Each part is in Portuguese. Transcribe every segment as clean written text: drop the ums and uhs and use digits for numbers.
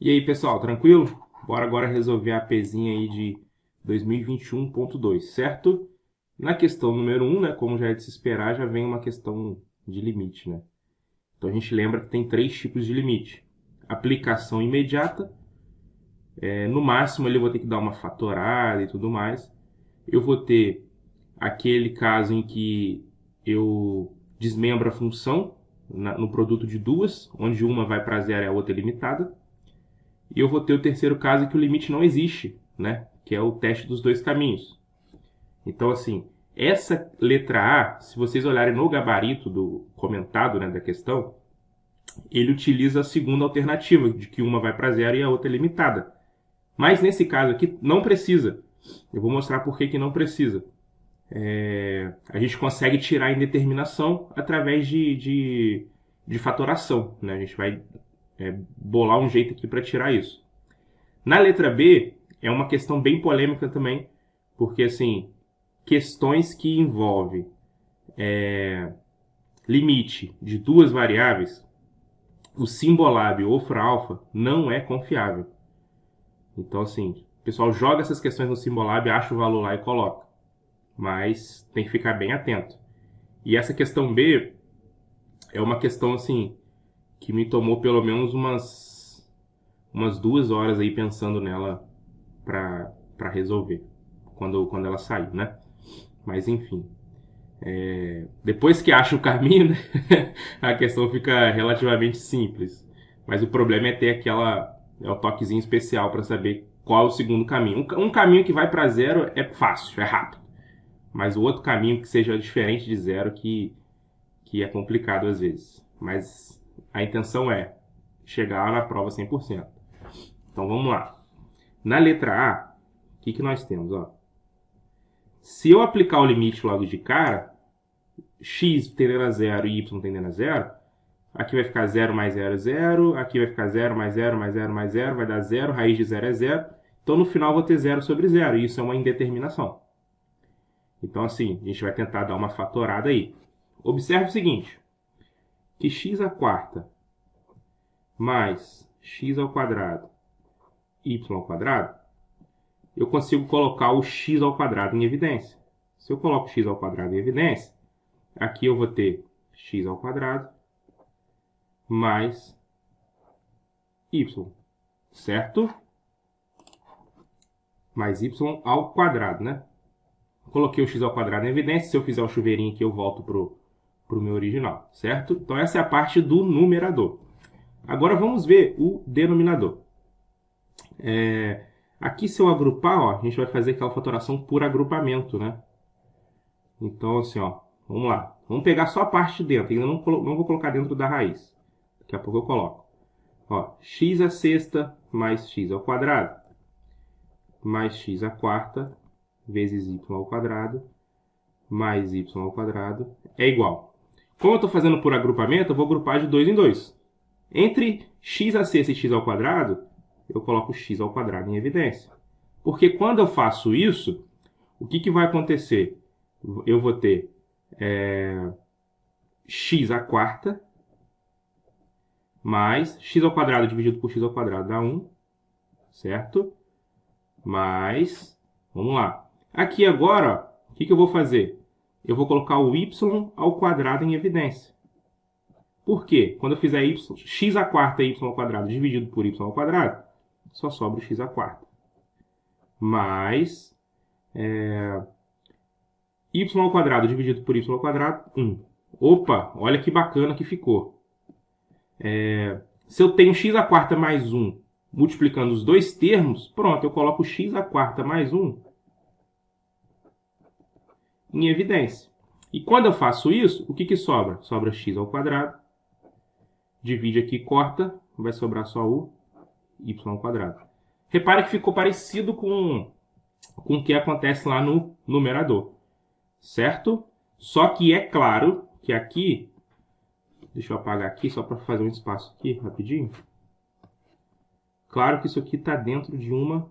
E aí, pessoal, tranquilo? Bora agora resolver a APzinha aí de 2021.2, certo? Na questão número 1, né, como já é de se esperar, já vem uma questão de limite, né? Então a gente lembra que tem três tipos de limite. Aplicação imediata, no máximo ali eu vou ter que dar uma fatorada e tudo mais. Eu vou ter aquele caso em que eu desmembro a função no produto de duas, onde uma vai para zero e a outra é limitada. E eu vou ter o terceiro caso em que o limite não existe, né? Que é o teste dos dois caminhos. Então, assim, essa letra A, se vocês olharem no gabarito do comentado, né, da questão, ele utiliza a segunda alternativa, de que uma vai para zero e a outra é limitada. Mas nesse caso aqui, não precisa. Eu vou mostrar por que não precisa. A gente consegue tirar a indeterminação através de fatoração, né? A gente vai bolar um jeito aqui para tirar isso. Na letra B, é uma questão bem polêmica também, porque, assim, questões que envolvem limite de duas variáveis, o Symbolab ou Fralpha não é confiável. Então, assim, o pessoal joga essas questões no Symbolab, acha o valor lá e coloca. Mas tem que ficar bem atento. E essa questão B é uma questão, assim, que me tomou pelo menos umas 2 horas aí pensando nela para resolver quando ela saiu, né? Mas enfim, depois que acha o caminho, né, a questão fica relativamente simples. Mas o problema é ter o toquezinho especial para saber qual é o segundo caminho. Um caminho que vai para zero é fácil, é rápido. Mas o outro caminho que seja diferente de zero que é complicado às vezes. Mas a intenção é chegar lá na prova 100%. Então vamos lá. Na letra A, o que nós temos? Ó? Se eu aplicar o limite logo de cara, x tendendo a zero e y tendendo a zero, aqui vai ficar 0 mais 0 é 0, aqui vai ficar 0 mais 0 mais 0 mais 0, vai dar 0, raiz de 0 é 0. Então no final eu vou ter 0 sobre 0, e isso é uma indeterminação. Então assim, a gente vai tentar dar uma fatorada aí. Observe o seguinte, que x à quarta mais x ao quadrado y ao quadrado, eu consigo colocar o x ao quadrado em evidência. Se eu coloco x ao quadrado em evidência, aqui eu vou ter x ao quadrado mais y, certo? Mais y ao quadrado, né? Coloquei o x ao quadrado em evidência. Se eu fizer o chuveirinho aqui, eu volto para o meu original, certo? Então essa é a parte do numerador. Agora vamos ver o denominador. Aqui, se eu agrupar, ó, a gente vai fazer aquela fatoração por agrupamento, né? Então, assim, ó, vamos lá. Vamos pegar só a parte de dentro. Ainda não vou colocar dentro da raiz. Daqui a pouco eu coloco. Ó, x à sexta mais x ao quadrado mais x à quarta vezes y ao quadrado mais y ao quadrado é igual. Como eu estou fazendo por agrupamento, eu vou agrupar de 2 em 2. Entre x à sexta e x ao quadrado, eu coloco x ao quadrado em evidência. Porque quando eu faço isso, o que vai acontecer? Eu vou ter x à quarta mais x ao quadrado dividido por x ao quadrado dá 1, certo? Mais, vamos lá. Aqui agora, ó, o que eu vou fazer? Eu vou colocar o y ao quadrado em evidência. Por quê? Quando eu fizer x à quarta y ao quadrado dividido por y ao quadrado, só sobra o x à quarta. Mais y ao quadrado dividido por y ao quadrado, 1. Opa, olha que bacana que ficou. Se eu tenho x à quarta mais 1 multiplicando os dois termos, pronto, eu coloco x à quarta mais 1 em evidência. E quando eu faço isso, o que sobra? Sobra x ao quadrado. Divide aqui, corta, vai sobrar só o y ao quadrado. Repare que ficou parecido com o que acontece lá no numerador, certo? Só que é claro que aqui, deixa eu apagar aqui só para fazer um espaço aqui rapidinho. Claro que isso aqui está dentro de uma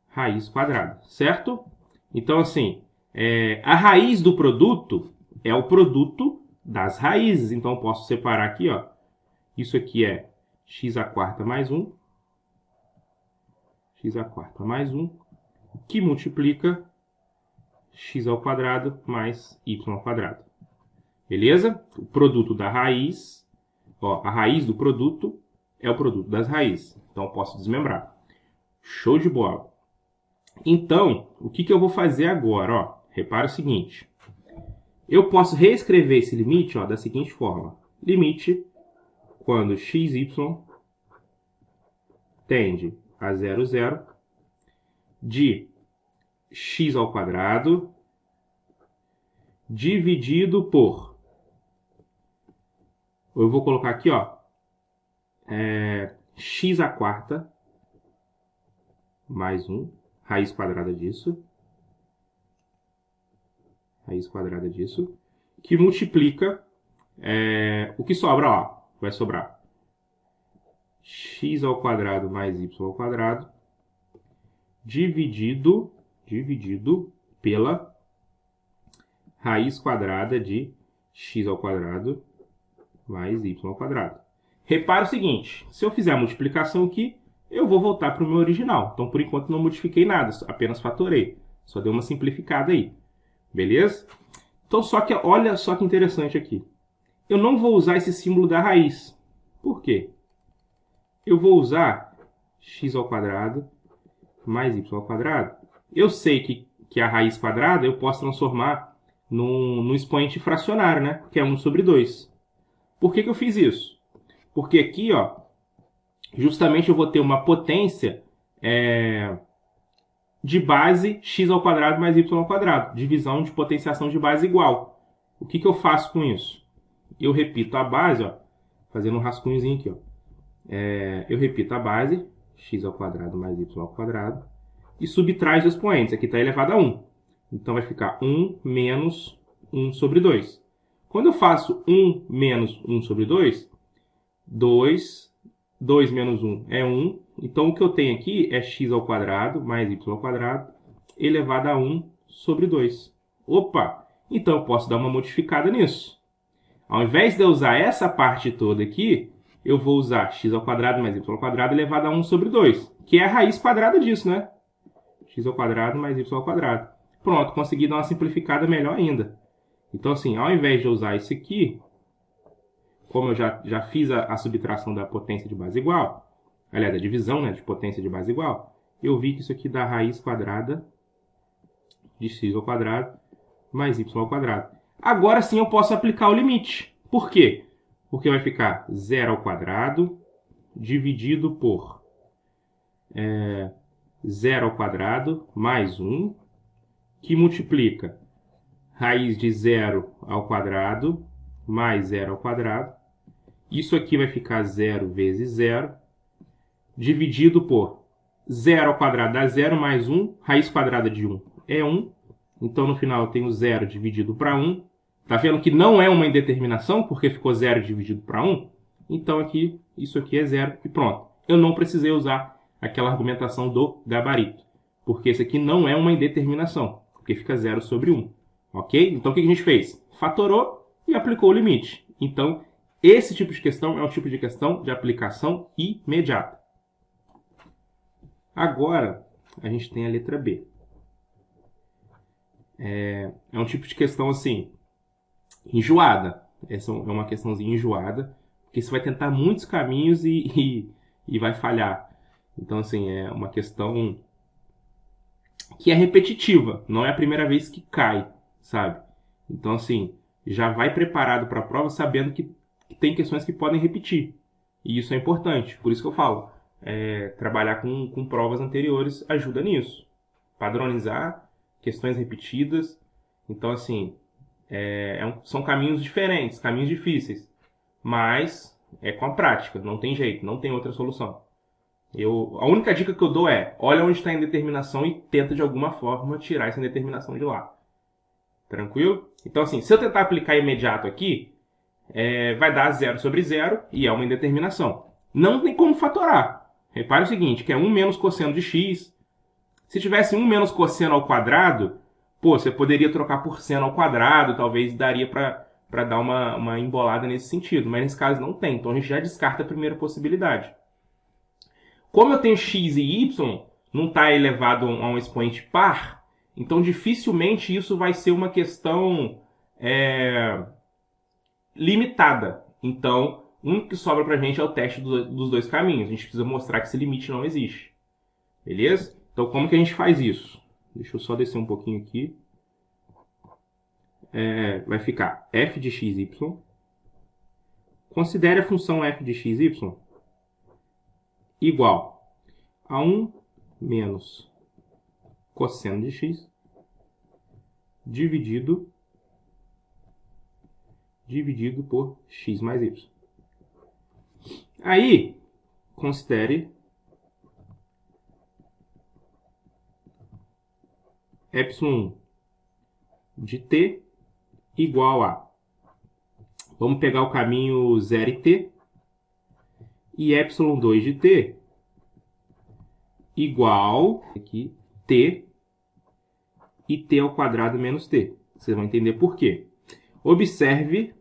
raiz quadrada, certo? Então, assim, a raiz do produto é o produto das raízes. Então, eu posso separar aqui, ó. Isso aqui é x à quarta mais 1, x à quarta mais 1, que multiplica x ao quadrado mais y ao quadrado. Beleza? O produto da raiz, ó, a raiz do produto é o produto das raízes. Então, eu posso desmembrar. Show de bola. Então, o que eu vou fazer agora? Ó, repara o seguinte. Eu posso reescrever esse limite ó, da seguinte forma. Limite quando xy tende a 0, 0, de x ao quadrado dividido por... Eu vou colocar aqui, ó, x à quarta mais 1, raiz quadrada disso, que multiplica o que sobra, ó, vai sobrar x ao quadrado mais y ao quadrado dividido pela raiz quadrada de x ao quadrado mais y ao quadrado. Repara o seguinte, se eu fizer a multiplicação aqui, eu vou voltar para o meu original. Então, por enquanto, não modifiquei nada, apenas fatorei. Só dei uma simplificada aí. Beleza? Então, olha só que interessante aqui. Eu não vou usar esse símbolo da raiz. Por quê? Eu vou usar x ao quadrado mais y ao quadrado. Eu sei que a raiz quadrada eu posso transformar num expoente fracionário, né? Que é 1 sobre 2. Por que eu fiz isso? Porque aqui, ó, justamente eu vou ter uma potência de base x ao quadrado mais y ao quadrado. Divisão de potenciação de base igual. O que eu faço com isso? Eu repito a base, ó, fazendo um rascunhozinho aqui, ó. Eu repito a base, x ao quadrado mais y ao quadrado, e subtrai os expoentes. Aqui está elevado a 1. Então vai ficar 1 menos 1 sobre 2. Quando eu faço 1 menos 1 sobre 2, 2 menos 1 é 1. Então o que eu tenho aqui é x ao quadrado mais y ao quadrado elevado a 1 sobre 2. Opa! Então eu posso dar uma modificada nisso. Ao invés de eu usar essa parte toda aqui, eu vou usar x ao quadrado mais y ao quadrado elevado a 1 sobre 2, que é a raiz quadrada disso, né? X ao quadrado mais y ao quadrado. Pronto, consegui dar uma simplificada melhor ainda. Então, assim, ao invés de eu usar isso aqui, como eu já fiz a subtração da potência de base igual, aliás, a divisão, né, de potência de base igual, eu vi que isso aqui dá raiz quadrada de x ao quadrado mais y ao quadrado. Agora sim eu posso aplicar o limite. Por quê? Porque vai ficar 0 ao quadrado dividido por 0 ao quadrado mais 1, que multiplica raiz de 0 ao quadrado mais 0 ao quadrado. Isso aqui vai ficar 0 vezes 0, dividido por 0 ao quadrado dá 0 mais 1, raiz quadrada de 1 é 1. Então, no final, eu tenho 0 dividido para 1. Tá vendo que não é uma indeterminação, porque ficou 0 dividido para 1? Então, isso aqui é 0 e pronto. Eu não precisei usar aquela argumentação do gabarito, porque esse aqui não é uma indeterminação, porque fica 0 sobre 1. Ok? Então, o que a gente fez? Fatorou e aplicou o limite. Então, esse tipo de questão é um tipo de questão de aplicação imediata. Agora, a gente tem a letra B. É um tipo de questão, assim, enjoada. Essa é uma questãozinha enjoada, porque você vai tentar muitos caminhos e vai falhar. Então, assim, é uma questão que é repetitiva. Não é a primeira vez que cai, sabe? Então, assim, já vai preparado para a prova sabendo que tem questões que podem repetir. E isso é importante. Por isso que eu falo, trabalhar com provas anteriores ajuda nisso. Padronizar questões repetidas. Então, assim, são caminhos diferentes, caminhos difíceis. Mas é com a prática, não tem jeito, não tem outra solução. A única dica que eu dou olha onde está a indeterminação e tenta de alguma forma tirar essa indeterminação de lá. Tranquilo? Então, assim, se eu tentar aplicar imediato aqui, vai dar 0 sobre 0 e é uma indeterminação. Não tem como fatorar. Repare o seguinte, que é 1 menos cosseno de x. Se tivesse 1 menos cosseno ao quadrado, você poderia trocar por seno ao quadrado, talvez daria para para dar uma embolada nesse sentido. Mas nesse caso não tem, então a gente já descarta a primeira possibilidade. Como eu tenho x e y, não está elevado a um expoente par, então dificilmente isso vai ser uma questão limitada. Então, o único que sobra para a gente é o teste dos dois caminhos. A gente precisa mostrar que esse limite não existe. Beleza? Então, como que a gente faz isso? Deixa eu só descer um pouquinho aqui. Vai ficar f de xy. Considere a função f de xy igual a 1 menos cosseno de x dividido por x mais y. Aí, considere epsilon de t igual a... Vamos pegar o caminho 0 e t. E epsilon 2 de t igual aqui t e t ao quadrado menos t. Vocês vão entender por quê. Observe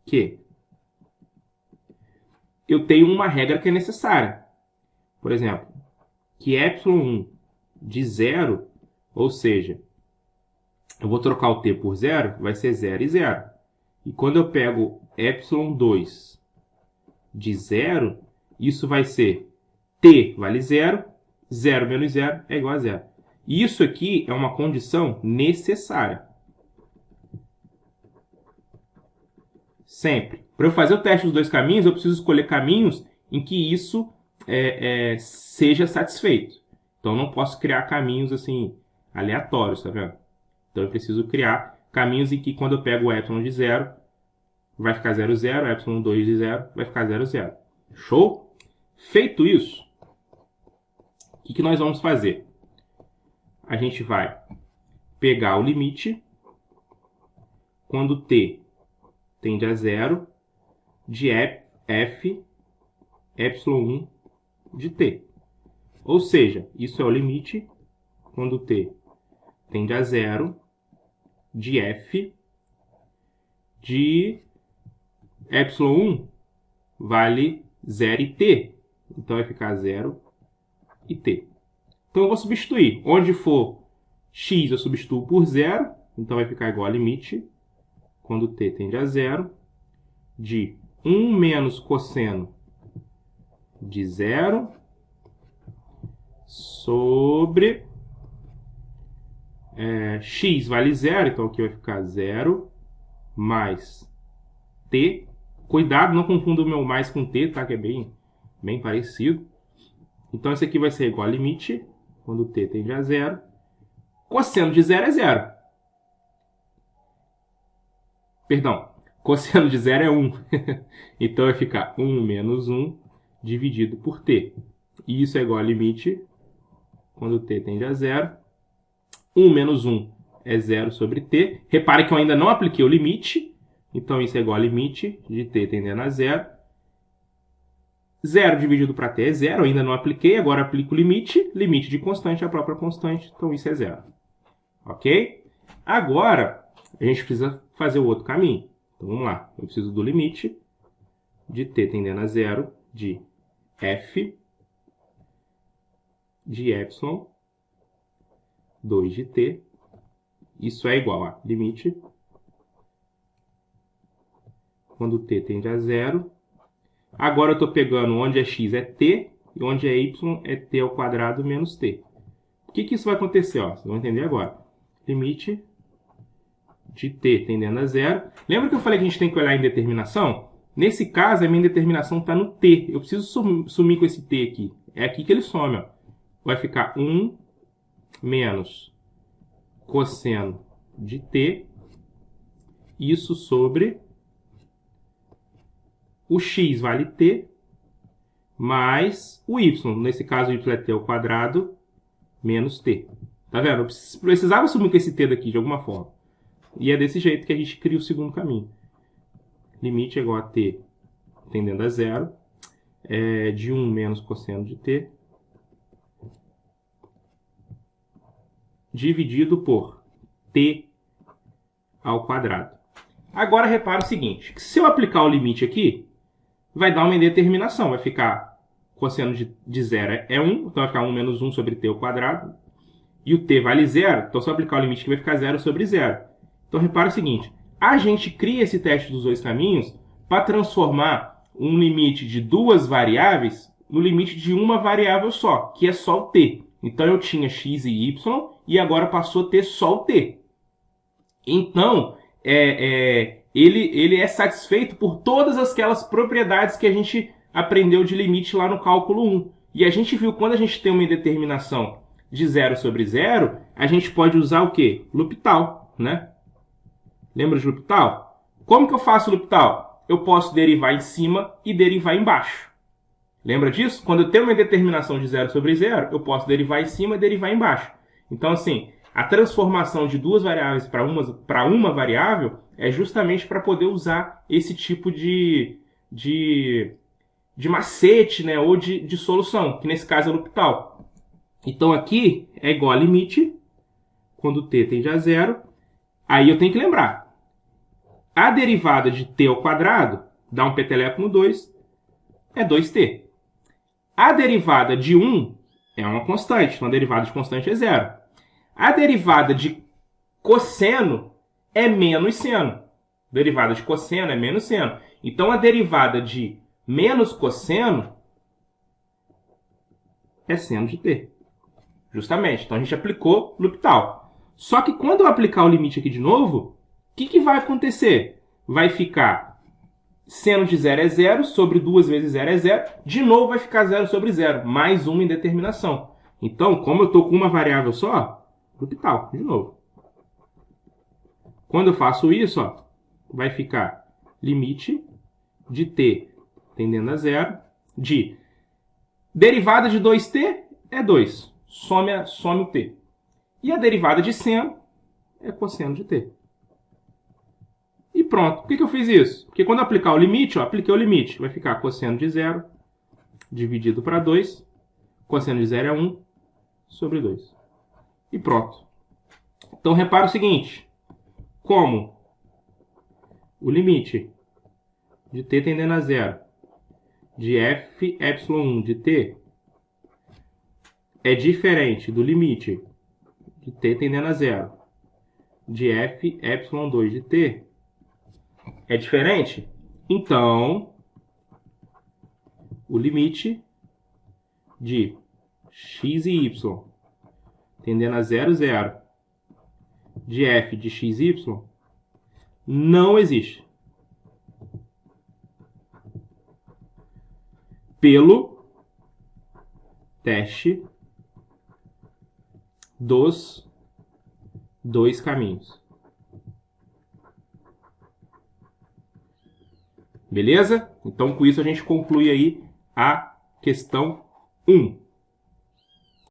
que eu tenho uma regra que é necessária. Por exemplo, que epsilon 1 de 0, ou seja, eu vou trocar o t por 0, vai ser 0 e 0. E quando eu pego epsilon 2 de 0, isso vai ser t vale 0, 0 menos 0 é igual a 0. Isso aqui é uma condição necessária. Sempre. Para eu fazer o teste dos dois caminhos, eu preciso escolher caminhos em que isso seja satisfeito. Então, eu não posso criar caminhos assim aleatórios, tá vendo? Então, eu preciso criar caminhos em que, quando eu pego o epsilon de 0, vai ficar 0, 0. Epsilon 2 de 0 vai ficar 0, 0. Show? Feito isso, o que nós vamos fazer? A gente vai pegar o limite quando t tende a 0 de f epsilon 1 de t. Ou seja, isso é o limite quando t tende a 0 de f de epsilon 1 vale 0 e t. Então vai ficar 0 e t. Então eu vou substituir. Onde for x eu substituo por 0. Então vai ficar igual a limite quando t tende a 0 de 1 menos cosseno de 0 sobre x vale 0, então aqui vai ficar 0 mais t. Cuidado, não confunda o meu mais com t, tá? Que é bem parecido. Então isso aqui vai ser igual a limite quando t tende a 0. Cosseno de 0 é 0. Perdão, cosseno de 0 é 1. Então vai ficar 1 menos 1 dividido por t. E isso é igual a limite quando t tende a 0. 1 menos 1 é 0 sobre t. Repare que eu ainda não apliquei o limite. Então isso é igual a limite de t tendendo a 0. 0 dividido para t é 0. Eu ainda não apliquei. Agora aplico o limite. Limite de constante é a própria constante. Então isso é 0. Ok? Agora a gente precisa fazer o outro caminho. Então vamos lá. Eu preciso do limite de t tendendo a 0 de f de epsilon 2 de t. Isso é igual a limite quando t tende a 0. Agora eu estou pegando onde é x é t e onde é y é t ao quadrado menos t. O que isso vai acontecer? Vocês vão entender agora. Limite de t tendendo a 0. Lembra que eu falei que a gente tem que olhar a indeterminação? Nesse caso, a minha indeterminação está no t. Eu preciso sumir com esse t aqui. É aqui que ele some. Ó. Vai ficar 1 menos cosseno de t. Isso sobre o x vale t mais o y. Nesse caso, o y é t ao quadrado menos t. Tá vendo? Eu precisava sumir com esse t daqui de alguma forma. E é desse jeito que a gente cria o segundo caminho. Limite é igual a t tendendo a 0 de 1 menos cosseno de t dividido por t ao quadrado. Agora repara o seguinte, que se eu aplicar o limite aqui, vai dar uma indeterminação, vai ficar cosseno de 0 é 1, então vai ficar 1 menos 1 sobre t ao quadrado, e o t vale 0, então se eu aplicar o limite aqui vai ficar 0 sobre 0. Então repara o seguinte, a gente cria esse teste dos dois caminhos para transformar um limite de duas variáveis no limite de uma variável só, que é só o t. Então eu tinha x e y e agora passou a ter só o t. Então, ele é satisfeito por todas aquelas propriedades que a gente aprendeu de limite lá no cálculo 1. E a gente viu, quando a gente tem uma indeterminação de 0 sobre 0, a gente pode usar o quê? L'Hopital, né? Lembra de L'Hopital? Como que eu faço L'Hopital? Eu posso derivar em cima e derivar embaixo. Lembra disso? Quando eu tenho uma indeterminação de 0 sobre 0, eu posso derivar em cima e derivar embaixo. Então, assim, a transformação de duas variáveis para uma variável é justamente para poder usar esse tipo de macete, né? Ou de solução, que nesse caso é L'Hopital. Então, aqui é igual a limite, quando t tende a 0. Aí eu tenho que lembrar. A derivada de t ao quadrado, dá um peteleco no 2, é 2t. A derivada de 1 é uma constante, então a derivada de constante é 0. A derivada de cosseno é menos seno. A derivada de cosseno é menos seno. Então a derivada de menos cosseno é seno de t. Justamente. Então a gente aplicou L'Hopital. Só que quando eu aplicar o limite aqui de novo, o que vai acontecer? Vai ficar seno de 0 é 0, sobre 2 vezes 0 é 0. De novo vai ficar 0 sobre 0, mais uma indeterminação. Então, como eu estou com uma variável só, L'Hopital, de novo. Quando eu faço isso, ó, vai ficar limite de t tendendo a 0, de derivada de 2t é 2, some o t. E a derivada de seno é cosseno de t. E pronto. Por que eu fiz isso? Porque quando eu aplicar o limite, ó, apliquei o limite, vai ficar cosseno de 0 dividido para 2. Cosseno de 0 é 1 sobre 2. E pronto. Então, repara o seguinte. Como o limite de t tendendo a 0 de f epsilon 1 de t é diferente do limite de t tendendo a 0 de f epsilon 2 de t, é diferente? Então, o limite de x e y tendendo a 0, 0 de f de x e y não existe. Pelo teste dos dois caminhos. Beleza? Então, com isso, a gente conclui aí a questão 1.